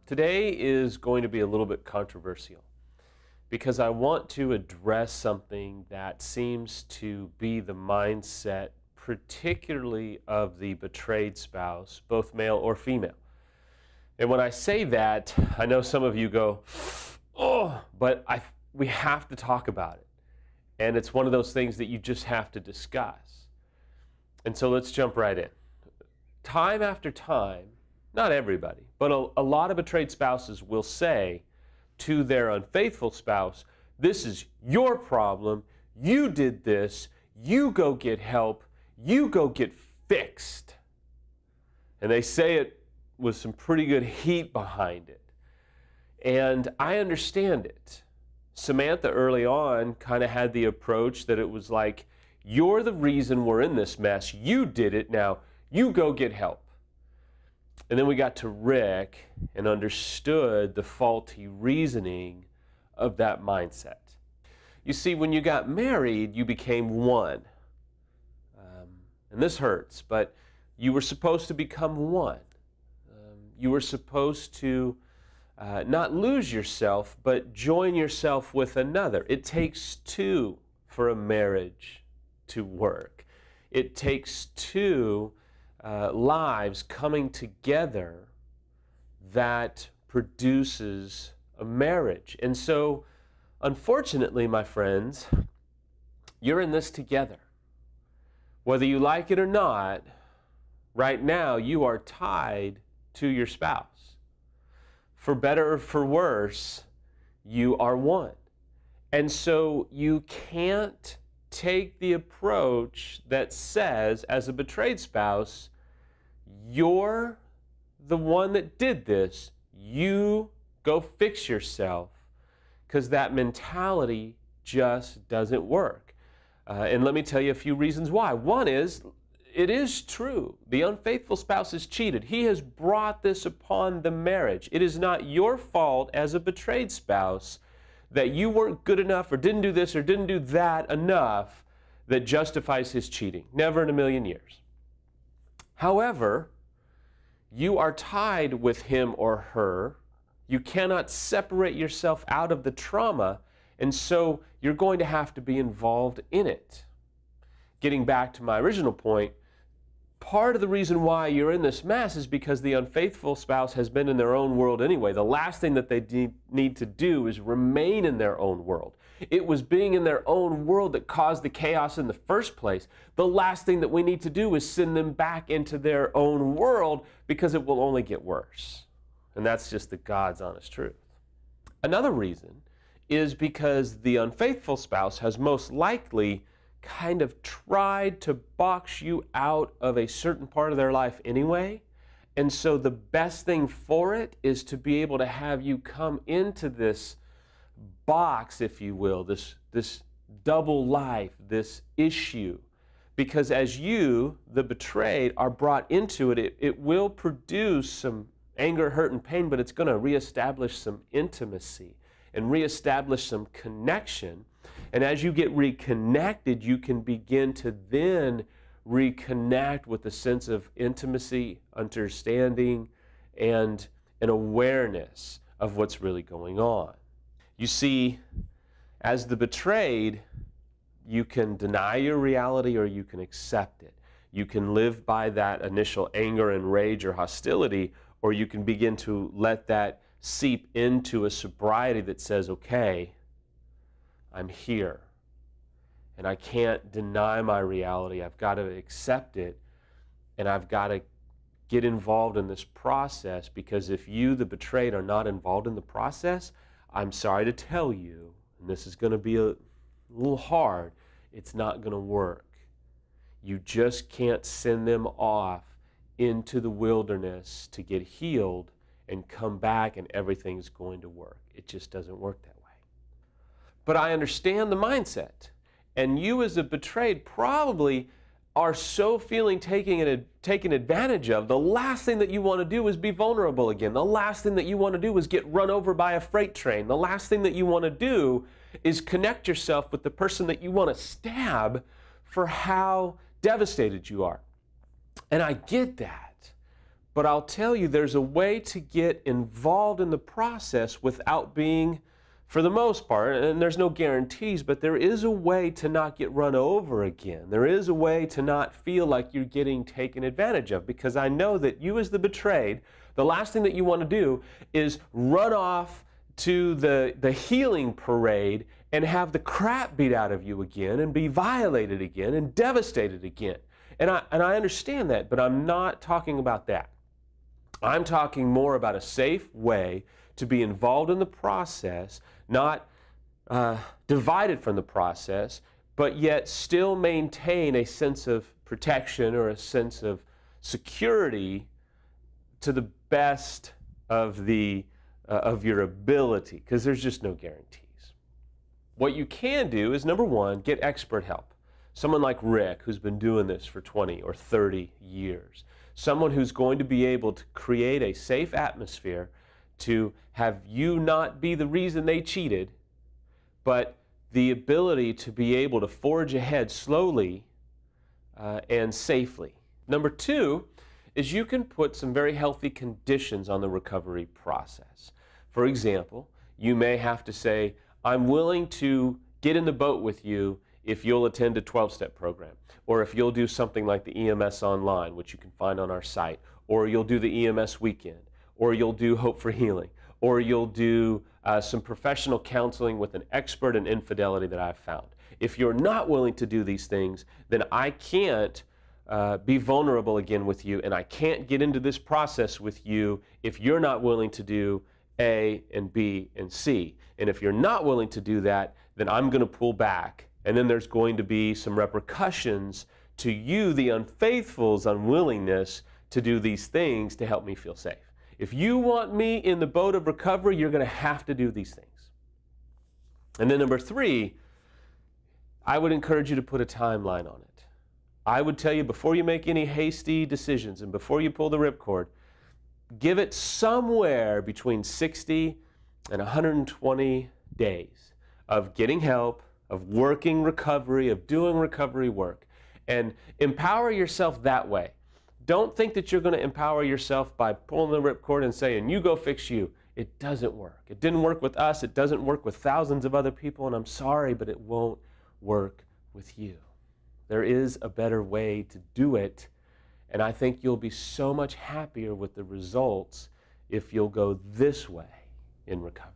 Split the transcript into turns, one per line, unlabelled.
Today is going to be a little bit controversial because I want to address something that seems to be the mindset, particularly of the betrayed spouse, both male or female. And when I say that, I know some of you go, oh, but we have to talk about it. And it's one of those things that you just have to discuss. And so let's jump right in. Time after time, not everybody, but a lot of betrayed spouses will say to their unfaithful spouse, this is your problem, you did this, you go get help, you go get fixed. And they say it with some pretty good heat behind it. And I understand it. Samantha early on kind of had the approach that it was like, you're the reason we're in this mess, you did it, now you go get help. And then we got to Rick and understood the faulty reasoning of that mindset. You see, when you got married, you became one. And this hurts, but you were supposed to become one. You were supposed to not lose yourself, but join yourself with another. It takes two for a marriage to work. It takes two lives coming together that produces a marriage. And so, unfortunately, my friends, you're in this together. Whether you like it or not, right now you are tied to your spouse. For better or for worse, you are one. And so you can't take the approach that says, as a betrayed spouse, you're the one that did this, you go fix yourself, because that mentality just doesn't work. And let me tell you a few reasons why. One is, it is true. The unfaithful spouse has cheated. He has brought this upon the marriage. It is not your fault as a betrayed spouse that you weren't good enough or didn't do this or didn't do that enough that justifies his cheating. Never in a million years. However, you are tied with him or her. You cannot separate yourself out of the trauma, and so you're going to have to be involved in it. Getting back to my original point, part of the reason why you're in this mess is because the unfaithful spouse has been in their own world anyway. The last thing that they need to do is remain in their own world. It was being in their own world that caused the chaos in the first place. The last thing that we need to do is send them back into their own world, because it will only get worse. And that's just the God's honest truth. Another reason is because the unfaithful spouse has most likely kind of tried to box you out of a certain part of their life anyway. And so the best thing for it is to be able to have you come into this box, if you will, this double life, this issue. Because as you, the betrayed, are brought into it, it will produce some anger, hurt, and pain, but it's going to reestablish some intimacy and reestablish some connection. And as you get reconnected, you can begin to then reconnect with a sense of intimacy, understanding, and an awareness of what's really going on. You see, as the betrayed, you can deny your reality or you can accept it. You can live by that initial anger and rage or hostility, or you can begin to let that seep into a sobriety that says, okay, I'm here, and I can't deny my reality. I've got to accept it, and I've got to get involved in this process, because if you, the betrayed, are not involved in the process, I'm sorry to tell you, and this is going to be a little hard, it's not going to work. You just can't send them off into the wilderness to get healed and come back and everything's going to work. It just doesn't work that way. But I understand the mindset. And you as a betrayed probably are so feeling taken advantage of. The last thing that you want to do is be vulnerable again. The last thing that you want to do is get run over by a freight train. The last thing that you want to do is connect yourself with the person that you want to stab for how devastated you are. And I get that. But I'll tell you, there's a way to get involved in the process without being, for the most part, and there's no guarantees, but there is a way to not get run over again. There is a way to not feel like you're getting taken advantage of, because I know that you as the betrayed, the last thing that you want to do is run off to the healing parade and have the crap beat out of you again and be violated again and devastated again. And I understand that, but I'm not talking about that. I'm talking more about a safe way to be involved in the process, not divided from the process, but yet still maintain a sense of protection or a sense of security to the best of your ability, because there's just no guarantees. What you can do is, number one, get expert help. Someone like Rick, who's been doing this for 20 or 30 years. Someone who's going to be able to create a safe atmosphere to have you not be the reason they cheated, but the ability to be able to forge ahead slowly and safely. Number two is you can put some very healthy conditions on the recovery process. For example, you may have to say, I'm willing to get in the boat with you if you'll attend a 12-step program, or if you'll do something like the EMS Online, which you can find on our site, or you'll do the EMS Weekend, or you'll do Hope for Healing, or you'll do some professional counseling with an expert in infidelity that I've found. If you're not willing to do these things, then I can't be vulnerable again with you, and I can't get into this process with you if you're not willing to do A and B and C. And if you're not willing to do that, then I'm going to pull back. And then there's going to be some repercussions to you, the unfaithful's unwillingness to do these things to help me feel safe. If you want me in the boat of recovery, you're going to have to do these things. And then number three, I would encourage you to put a timeline on it. I would tell you, before you make any hasty decisions and before you pull the ripcord, give it somewhere between 60 and 120 days of getting help, of working recovery, of doing recovery work, and empower yourself that way. Don't think that you're going to empower yourself by pulling the ripcord and saying, you go fix you. It doesn't work. It didn't work with us. It doesn't work with thousands of other people, and I'm sorry, but it won't work with you. There is a better way to do it, and I think you'll be so much happier with the results if you'll go this way in recovery.